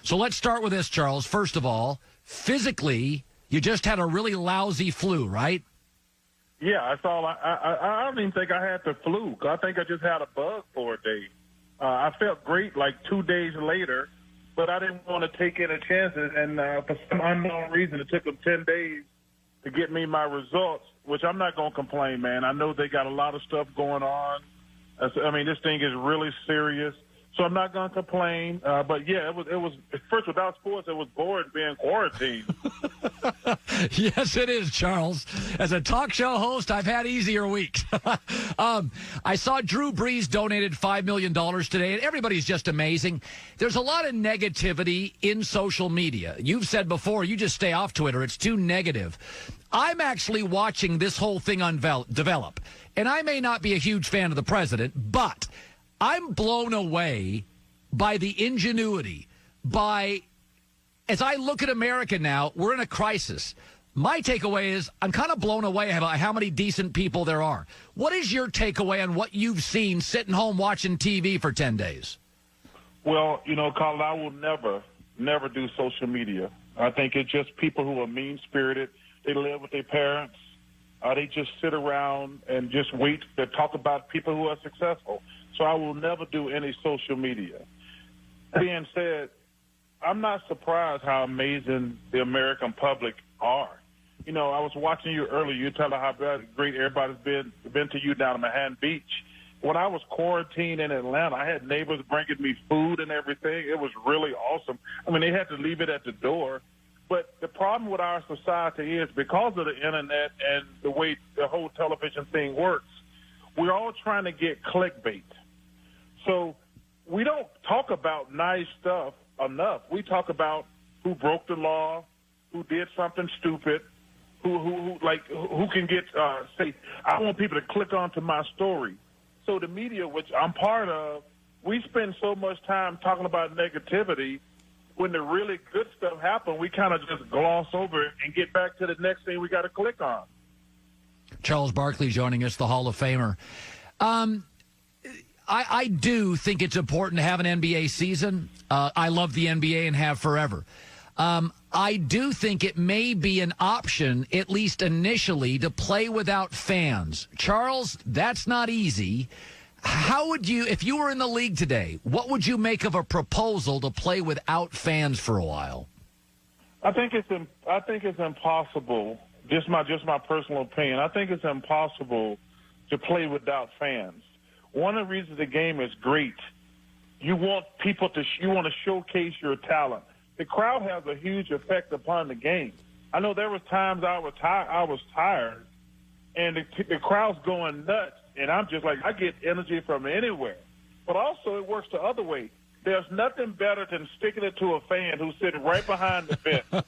So let's start with this, Charles. First of all, physically, you just had a really lousy flu, right? Yeah, that's all. I don't even think I had the flu. I think I just had a bug for a day. I felt great like 2 days later, but I didn't want to take any chances. And for some unknown reason, it took them 10 days to get me my results, which I'm not going to complain, man. I know they got a lot of stuff going on. I mean, this thing is really serious. So I'm not going to complain. But, yeah, it was first, without sports, it was boring being quarantined. Yes, it is, Charles. As a talk show host, I've had easier weeks. I saw Drew Brees donated $5 million today, and everybody's just amazing. There's a lot of negativity in social media. You've said before, you just stay off Twitter. It's too negative. I'm actually watching this whole thing develop, and I may not be a huge fan of the president, but I'm blown away by the ingenuity, as I look at America now, we're in a crisis. My takeaway is I'm kind of blown away by how many decent people there are. What is your takeaway on what you've seen sitting home watching TV for 10 days? Well, Colin, I will never do social media. I think it's just people who are mean-spirited. They live with their parents. They just sit around and just wait to talk about people who are successful. So I will never do any social media. That being said, I'm not surprised how amazing the American public are. I was watching you earlier. You tell how great everybody's been to you down in Manhattan Beach. When I was quarantined in Atlanta, I had neighbors bringing me food and everything. It was really awesome. I mean, they had to leave it at the door. But the problem with our society is because of the internet and the way the whole television thing works, we're all trying to get clickbait. So we don't talk about nice stuff enough. We talk about who broke the law, who did something stupid, who can get say, I want people to click onto my story. So the media, which I'm part of, we spend so much time talking about negativity. When the really good stuff happens, we kind of just gloss over it and get back to the next thing we got to click on. Charles Barkley joining us, the Hall of Famer. I do think it's important to have an NBA season. I love the NBA and have forever. I do think it may be an option, at least initially, to play without fans. Charles, that's not easy. How would you, if you were in the league today, what would you make of a proposal to play without fans for a while? I think it's impossible. Just my personal opinion. I think it's impossible to play without fans. One of the reasons the game is great, you want to showcase your talent. The crowd has a huge effect upon the game. I know there was times I was tired, and the crowd's going nuts, and I'm just like, I get energy from anywhere. But also it works the other way. There's nothing better than sticking it to a fan who's sitting right behind the bench,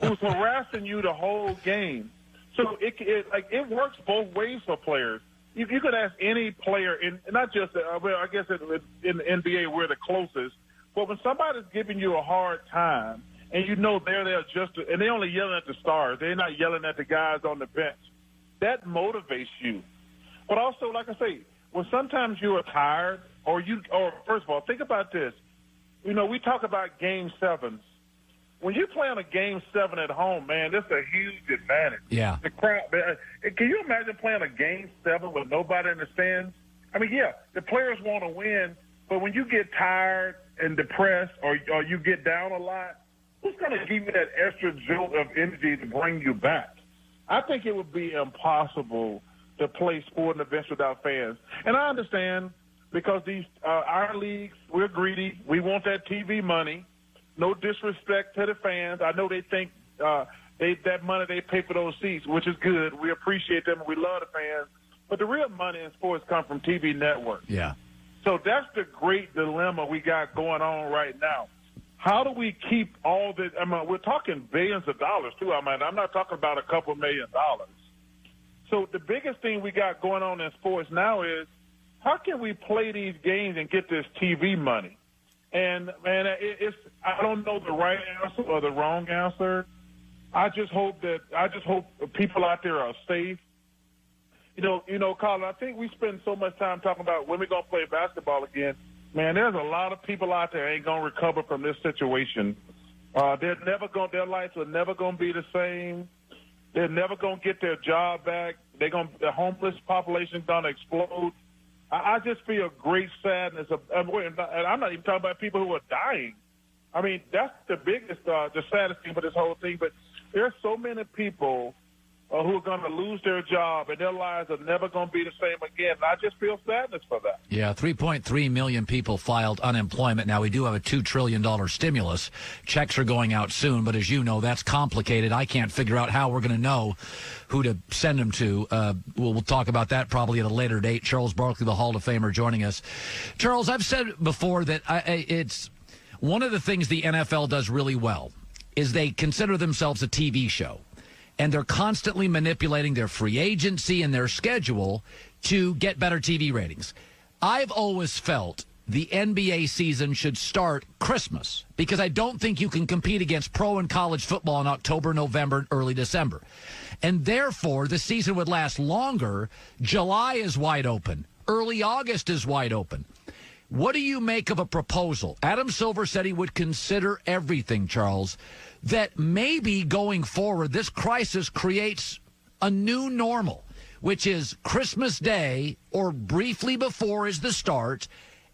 who's harassing you the whole game. So it works both ways for players. You could ask any player, not just, I guess in the NBA we're the closest, but when somebody's giving you a hard time and they're there and they're only yelling at the stars, they're not yelling at the guys on the bench, that motivates you. But also, like I say, when sometimes you are tired or first of all, think about this. We talk about Game 7s. When you play on a Game 7 at home, man, that's a huge advantage. Yeah. The crowd, man, can you imagine playing a Game 7 with nobody in the stands? I mean, yeah, the players want to win, but when you get tired and depressed or you get down a lot, who's going to give you that extra jolt of energy to bring you back? I think it would be impossible to play sporting events without fans. And I understand because our leagues, we're greedy. We want that TV money. No disrespect to the fans. I know they think that money they pay for those seats, which is good. We appreciate them and we love the fans. But the real money in sports come from TV networks. Yeah. So that's the great dilemma we got going on right now. How do we keep all this? I mean, we're talking billions of dollars, too. I mean, I'm not talking about a couple $1 million. So the biggest thing we got going on in sports now is how can we play these games and get this TV money? And, man, I don't know the right answer or the wrong answer. I just hope people out there are safe. Colin, I think we spend so much time talking about when we're going to play basketball again. man, there's a lot of people out there ain't going to recover from this situation. Their lives are never going to be the same. They're never going to get their job back. The homeless population is going to explode. I just feel great sadness. And I'm not even talking about people who are dying. I mean, that's the biggest, the saddest thing about this whole thing. But there's so many people who are going to lose their job, and their lives are never going to be the same again. And I just feel sadness for that. Yeah, 3.3 million people filed unemployment. Now, we do have a $2 trillion stimulus. Checks are going out soon, but as you know, that's complicated. I can't figure out how we're going to know who to send them to. We'll talk about that probably at a later date. Charles Barkley, the Hall of Famer, joining us. Charles, I've said before that it's one of the things the NFL does really well is they consider themselves a TV show. And they're constantly manipulating their free agency and their schedule to get better TV ratings. I've always felt the NBA season should start Christmas because I don't think you can compete against pro and college football in October, November, and early December. And therefore, the season would last longer. July is wide open. Early August is wide open. What do you make of a proposal? Adam Silver said he would consider everything, Charles, that maybe going forward, this crisis creates a new normal, which is Christmas Day or briefly before is the start,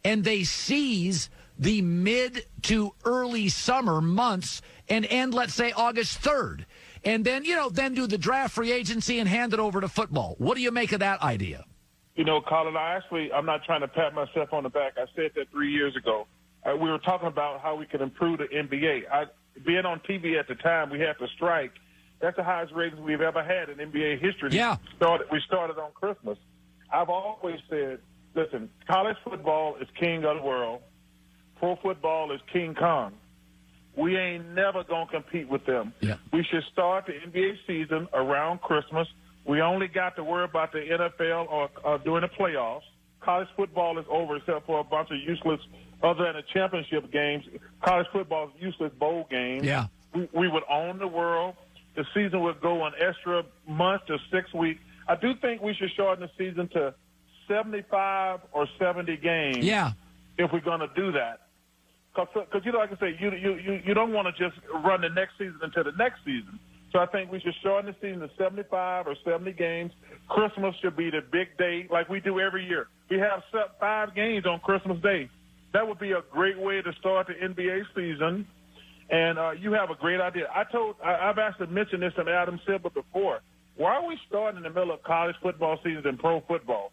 and they seize the mid to early summer months and end, let's say, August 3rd. And then, then do the draft free agency and hand it over to football. What do you make of that idea? Colin, I'm not trying to pat myself on the back. I said that 3 years ago. We were talking about how we could improve the NBA. Being on TV at the time, we had to strike. That's the highest ratings we've ever had in NBA history. Yeah. We started on Christmas. I've always said, listen, college football is king of the world. Pro football is King Kong. We ain't never going to compete with them. Yeah. We should start the NBA season around Christmas. We only got to worry about the NFL or during the playoffs. College football is over except for a bunch of useless, other than the championship games, college football is useless bowl games. Yeah. We would own the world. The season would go an extra month to 6 weeks. I do think we should shorten the season to 75 or 70 games. Yeah. If we're going to do that. Because like I say, you don't want to just run the next season into the next season. So I think we should shorten the season to 75 or 70 games. Christmas should be the big day like we do every year. We have 5 games on Christmas Day. That would be a great way to start the NBA season. And you have a great idea. I've actually mentioned this to Adam Silver before. Why are we starting in the middle of college football season and pro football?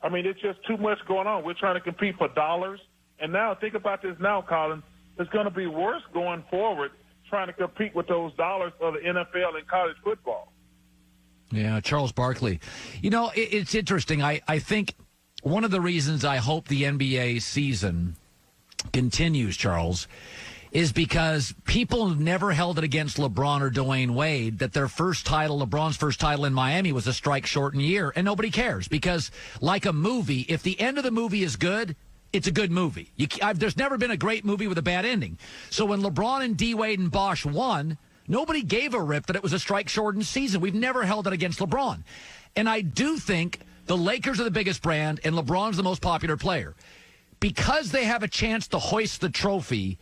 I mean, it's just too much going on. We're trying to compete for dollars. And now, think about this now, Colin. It's going to be worse going forward trying to compete with those dollars of the NFL and college football. Yeah, Charles Barkley. It's interesting. I think one of the reasons I hope the NBA season continues, Charles, is because people never held it against LeBron or Dwayne Wade that LeBron's first title in Miami was a strike-shortened year, and nobody cares because, like a movie, if the end of the movie is good, it's a good movie. There's never been a great movie with a bad ending. So when LeBron and D. Wade and Bosh won, nobody gave a rip that it was a strike-shortened season. We've never held it against LeBron. And I do think the Lakers are the biggest brand and LeBron's the most popular player. Because they have a chance to hoist the trophy,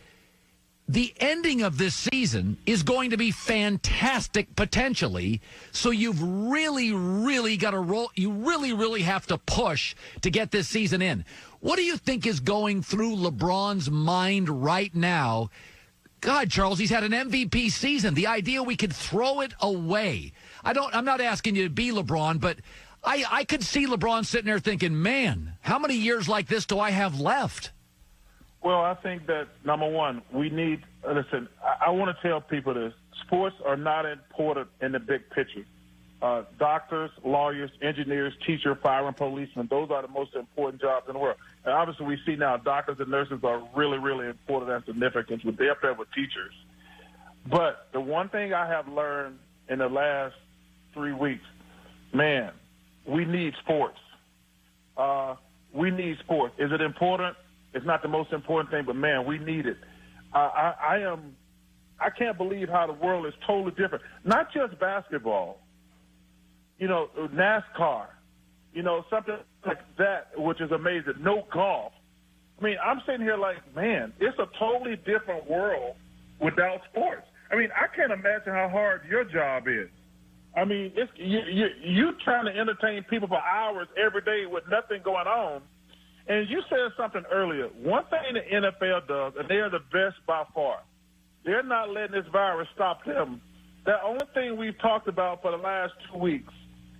the ending of this season is going to be fantastic potentially. So you've really, really got to roll. You really, really have to push to get this season in. What do you think is going through LeBron's mind right now? God, Charles, he's had an MVP season. The idea we could throw it away. I'm not asking you to be LeBron, but I could see LeBron sitting there thinking, man, how many years like this do I have left? Well, I think that, number one, we need – listen, I want to tell people this. Sports are not important in the big picture. Doctors, lawyers, engineers, teachers, fire and policemen, those are the most important jobs in the world. And obviously we see now doctors and nurses are really, really important and significant. They're up there with teachers. But the one thing I have learned in the last 3 weeks, man, we need sports. We need sports. Is it important? It's not the most important thing, but, man, we need it. I can't believe how the world is totally different. Not just basketball, NASCAR, something like that, which is amazing. No golf. I mean, I'm sitting here like, man, it's a totally different world without sports. I mean, I can't imagine how hard your job is. I mean, it's you trying to entertain people for hours every day with nothing going on. And you said something earlier. One thing the NFL does, and they are the best by far, they're not letting this virus stop them. The only thing we've talked about for the last 2 weeks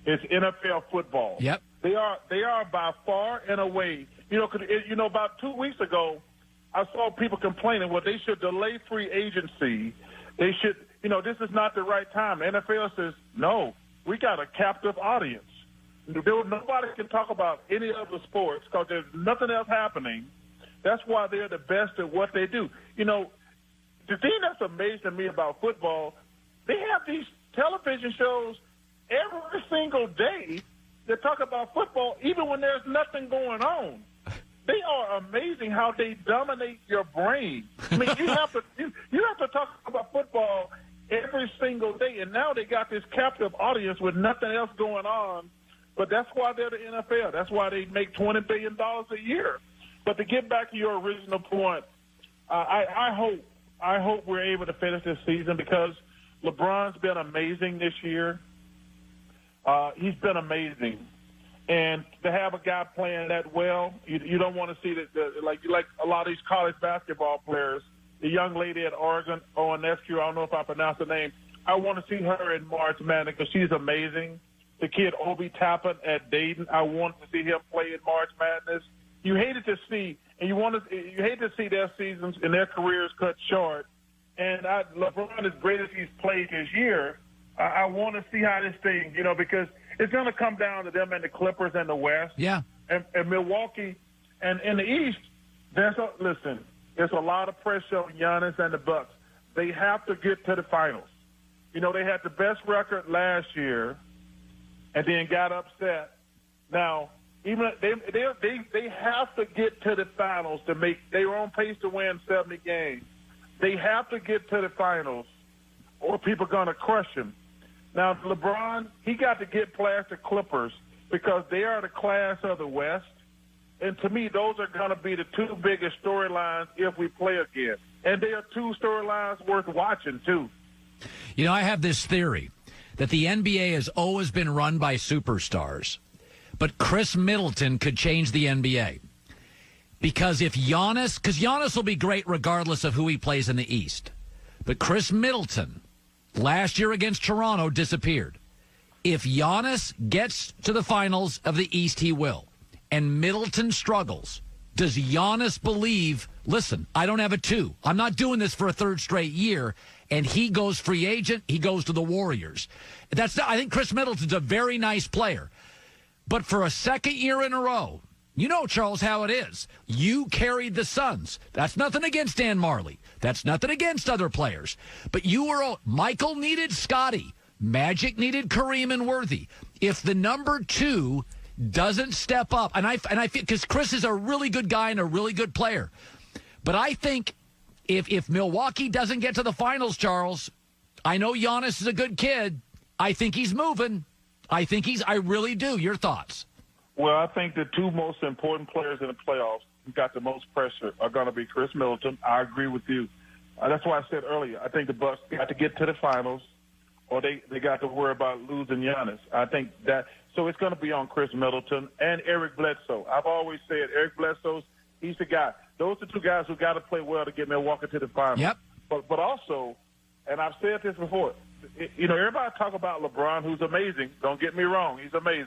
is NFL football. Yep. They are by far and away. About 2 weeks ago, I saw people complaining, well, they should delay free agency. They should, this is not the right time. The NFL says, no, we got a captive audience. Nobody can talk about any other sports because there's nothing else happening. That's why they're the best at what they do. The thing that's amazing to me about football, they have these television shows every single day that talk about football, even when there's nothing going on. They are amazing how they dominate your brain. I mean, you have to talk about football every single day, and now they got this captive audience with nothing else going on. But that's why they're the NFL. That's why they make $20 billion a year. But to get back to your original point, I hope we're able to finish this season because LeBron's been amazing this year. He's been amazing. And to have a guy playing that well, you don't want to see that like a lot of these college basketball players. The young lady at Oregon, Onescu, I don't know if I pronounced her name. I want to see her in March Madness because she's amazing. The kid Obi Toppin at Dayton, I want to see him play in March Madness. You hated to see, and you hate to see their seasons and their careers cut short. And LeBron, as great as he's played this year, I want to see how this thing, because it's going to come down to them and the Clippers and the West. Yeah. And Milwaukee. And in the East, there's a lot of pressure on Giannis and the Bucks. They have to get to the finals. They had the best record last year and then got upset. Now, even they have to get to the finals to make – they were on pace to win 70 games. They have to get to the finals or people are going to crush him. Now, LeBron, he got to get past the Clippers because they are the class of the West. And to me, those are going to be the two biggest storylines if we play again. And they are two storylines worth watching, too. I have this theory that the NBA has always been run by superstars. But Chris Middleton could change the NBA. Because Giannis will be great regardless of who he plays in the East. But Chris Middleton, last year against Toronto, disappeared. If Giannis gets to the finals of the East, he will. And Middleton struggles. Does Giannis believe, listen, I don't have a 2. I'm not doing this for a third straight year. And he goes free agent. He goes to the Warriors. I think Chris Middleton's a very nice player. But for a second year in a row, Charles, how it is. You carried the Suns. That's nothing against Dan Marley. That's nothing against other players. But Michael needed Scotty. Magic needed Kareem and Worthy. If the number 2 doesn't step up, and I feel because Chris is a really good guy and a really good player, but I think if Milwaukee doesn't get to the finals, Charles, I know Giannis is a good kid. I think he's moving. I really do. Your thoughts? Well, I think the two most important players in the playoffs who got the most pressure are going to be Chris Middleton. I agree with you. That's why I said earlier, I think the Bucks got to get to the finals or they got to worry about losing Giannis. I think that – so it's going to be on Chris Middleton and Eric Bledsoe. I've always said Eric Bledsoe, he's the guy. Those are two guys who got to play well to get Milwaukee to the finals. Yep. But also, and I've said this before, everybody talk about LeBron, who's amazing. Don't get me wrong. He's amazing.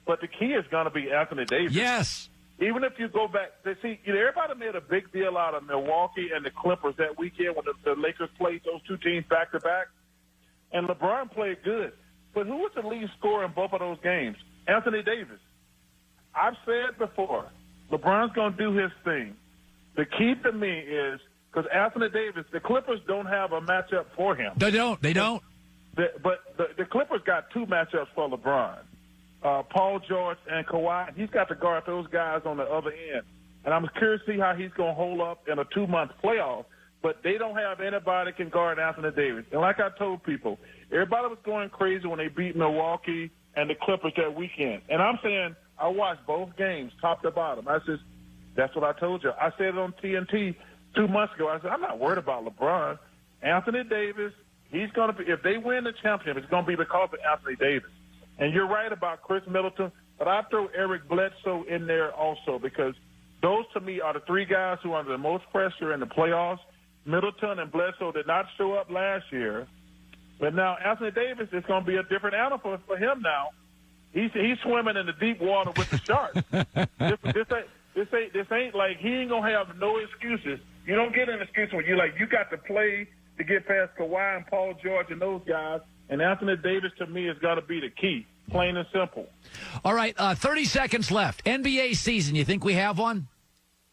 But the key is going to be Anthony Davis. Yes. Even if you go back, everybody made a big deal out of Milwaukee and the Clippers that weekend when the Lakers played those two teams back-to-back. And LeBron played good. But who was the lead scorer in both of those games? Anthony Davis. I've said before, LeBron's going to do his thing. The key to me is, because Anthony Davis, the Clippers don't have a matchup for him. They don't. But the Clippers got two matchups for LeBron. Paul George and Kawhi. He's got to guard those guys on the other end. And I'm curious to see how he's going to hold up in a 2-month playoff. But they don't have anybody that can guard Anthony Davis. And like I told people, everybody was going crazy when they beat Milwaukee and the Clippers that weekend. And I'm saying I watched both games top to bottom. I said, That's what I told you. I said it on TNT 2 months ago. I said, I'm not worried about LeBron. Anthony Davis, he's going to be – if they win the championship, it's going to be because of Anthony Davis. And you're right about Chris Middleton, but I throw Eric Bledsoe in there also because those, to me, are the three guys who are under the most pressure in the playoffs. Middleton and Bledsoe did not show up last year. But now Anthony Davis is going to be a different animal for him now. He's swimming in the deep water with the sharks. This ain't like he ain't going to have no excuses. You don't get an excuse when you got to play to get past Kawhi and Paul George and those guys. And Anthony Davis, to me, has got to be the key, plain and simple. All right, 30 seconds left. NBA season, you think we have one?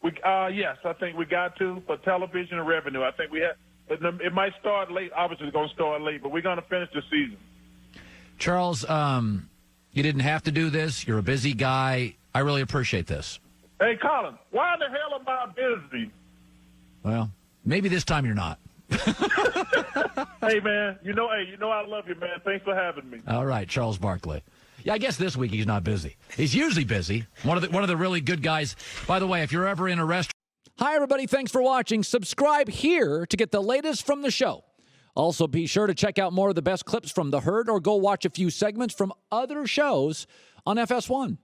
Yes, I think we got to for television and revenue. I think we have. It might start late. Obviously, it's going to start late, but we're going to finish the season. Charles, you didn't have to do this. You're a busy guy. I really appreciate this. Hey, Colin, why the hell am I busy? Well, maybe this time you're not. Hey, man, you know I love you, man. Thanks for having me. All right, Charles Barkley. Yeah, I guess this week he's not busy. He's usually busy. One of the really good guys. By the way, if you're ever in a restaurant. Hi, everybody. Thanks for watching. Subscribe here to get the latest from the show. Also, be sure to check out more of the best clips from The Herd or go watch a few segments from other shows on FS1.